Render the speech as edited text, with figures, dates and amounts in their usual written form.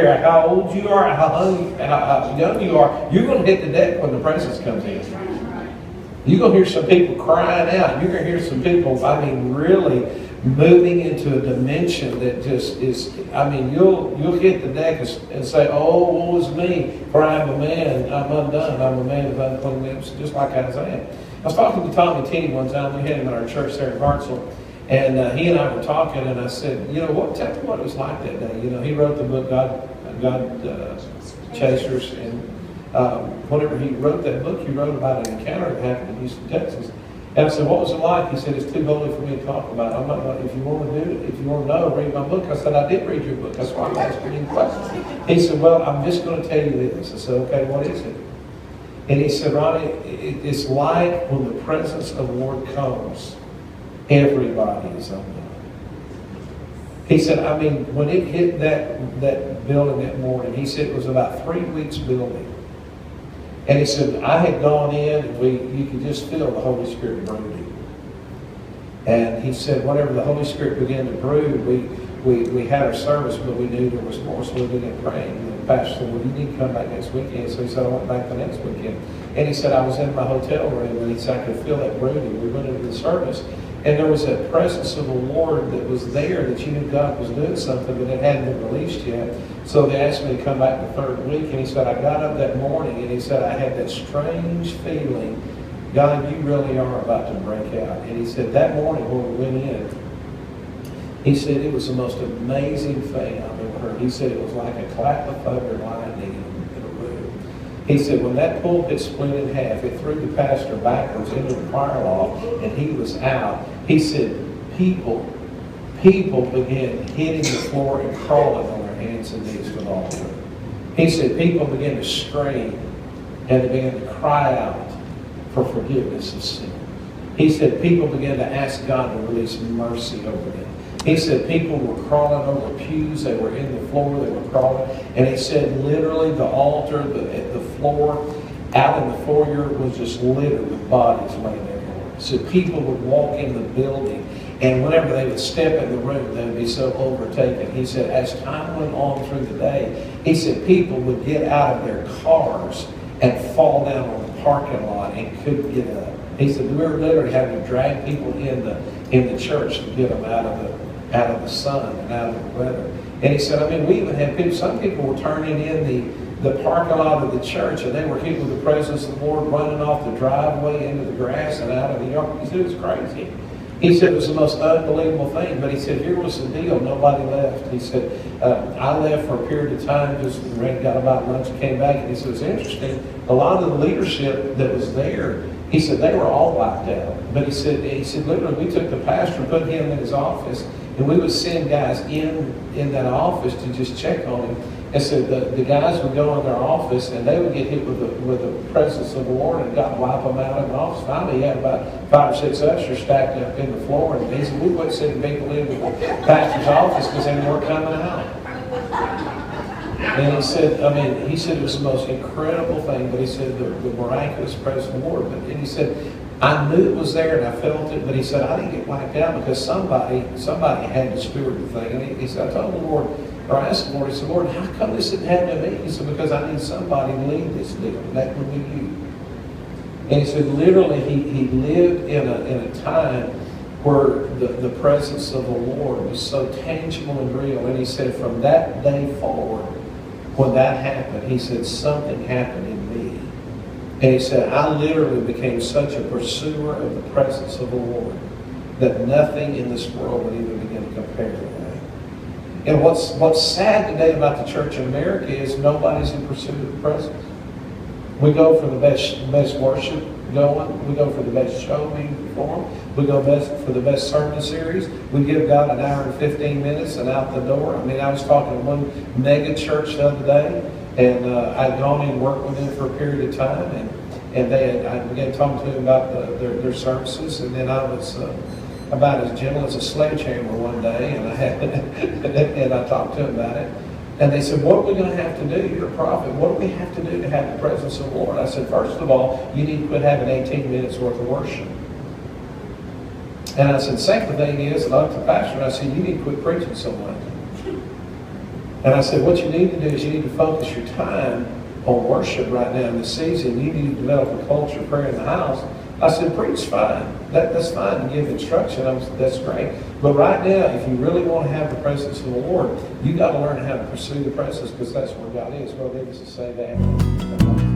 care how old you are, how young you are, you're going to hit the deck when the presence comes in. You're going to hear some people crying out. You're going to hear some people, really moving into a dimension that just is, you'll hit the deck and say, oh, woe is me, for I am a man, I'm undone, I'm a man of unclean lips, just like Isaiah. I was talking to Tommy T one time. We had him at our church there in Hartsville, and he and I were talking, and I said, tell me what it was like that day. He wrote the book, God Chasers, and whenever he wrote that book, he wrote about an encounter that happened in Houston, Texas. And I said, what was it like? He said, it's too holy for me to talk about. I'm not, if you want to do it, if you want to know, read my book. I said, I did read your book. That's why I'm asking you questions. He said, well, I'm just going to tell you this. I said, okay, what is it? And he said, Ronnie, it's like when the presence of the Lord comes, everybody is undone. He said, when it hit that building that morning, he said it was about 3 weeks building. And he said, I had gone in, and you could just feel the Holy Spirit brooding. And he said, whenever the Holy Spirit began to brood, we had our service, but we knew there was more, so we began praying. And the pastor said, well, you need to come back next weekend. So he said, I went back the next weekend. And he said, I was in my hotel room, and he said, I could feel that brooding. We went into the service, and there was that presence of the Lord that was there, that you knew God was doing something, but it hadn't been released yet. So they asked me to come back the third week, and he said, I got up that morning, and he said, I had that strange feeling, God, you really are about to break out. And he said, that morning when we went in, he said, it was the most amazing thing I've ever heard. He said, it was like a clap of thunder and lightning in a room. He said, when that pulpit split in half, it threw the pastor backwards into the choir loft, and he was out. He said, people began hitting the floor and crawling on their hands and knees to the altar. He said, people began to scream, and they began to cry out for forgiveness of sin. He said, people began to ask God to release mercy over them. He said people were crawling over pews. They were in the floor. They were crawling. And he said literally the altar, the floor, out in the foyer was just littered with bodies laying everywhere. So people would walk in the building, and whenever they would step in the room, they would be so overtaken. He said as time went on through the day, he said people would get out of their cars and fall down on the parking lot and couldn't get up. He said we were literally having to drag people in the church to get them out of the sun and out of the weather. And he said, we even had people, some people were turning in the parking lot of the church, and they were hit with the presence of the Lord, running off the driveway into the grass and out of the yard. He said it was crazy. He said it was the most unbelievable thing. But he said, here was the deal. Nobody left. He said, I left for a period of time, just got about lunch and came back. And he said, it's interesting. A lot of the leadership that was there, he said, they were all wiped out. But he said literally, we took the pastor, put him in his office, and we would send guys in that office to just check on him. And so the guys would go in their office, and they would get hit with the presence of the Lord, and God would wipe them out of the office. Finally, he had about 5 or 6 ushers stacked up in the floor, and he said, we wouldn't send people into the pastor's office because they weren't coming out. And he said it was the most incredible thing, but he said the miraculous presence of the Lord. And he said, I knew it was there and I felt it, but he said, I didn't get wiped out because somebody had to steward the thing. And he said, I told the Lord, or I asked the Lord, he said, Lord, how come this didn't happen to me? He said, because I need somebody to lead this deal, and that would be you. And he said, literally, he lived in a time where the presence of the Lord was so tangible and real. And he said, from that day forward, when that happened, he said, something happened in me. And he said, I literally became such a pursuer of the presence of the Lord that nothing in this world would even begin to compare to that. And what's sad today about the church in America is nobody's in pursuit of the presence. We go for the best worship going. We go for the best show being performed. We go for the best sermon series. We give God an hour and 15 minutes and out the door. I was talking to one mega church the other day, and I'd gone in and worked with them for a period of time, and I began talking to them about their services, and then I was about as gentle as a sledgehammer one day, and I talked to them about it. And they said, what are we going to have to do? You're a prophet. What do we have to do to have the presence of the Lord? I said, first of all, you need to quit having 18 minutes worth of worship. And I said, second thing is, and I looked at the pastor, and I said, you need to quit preaching so much. And I said, what you need to do is you need to focus your time on worship right now in this season. You need to develop a culture of prayer in the house. I said, preach fine. That's fine to give instruction. That's great. But right now, if you really want to have the presence of the Lord, you got to learn how to pursue the presence, because that's where God is. Well, needless to say that.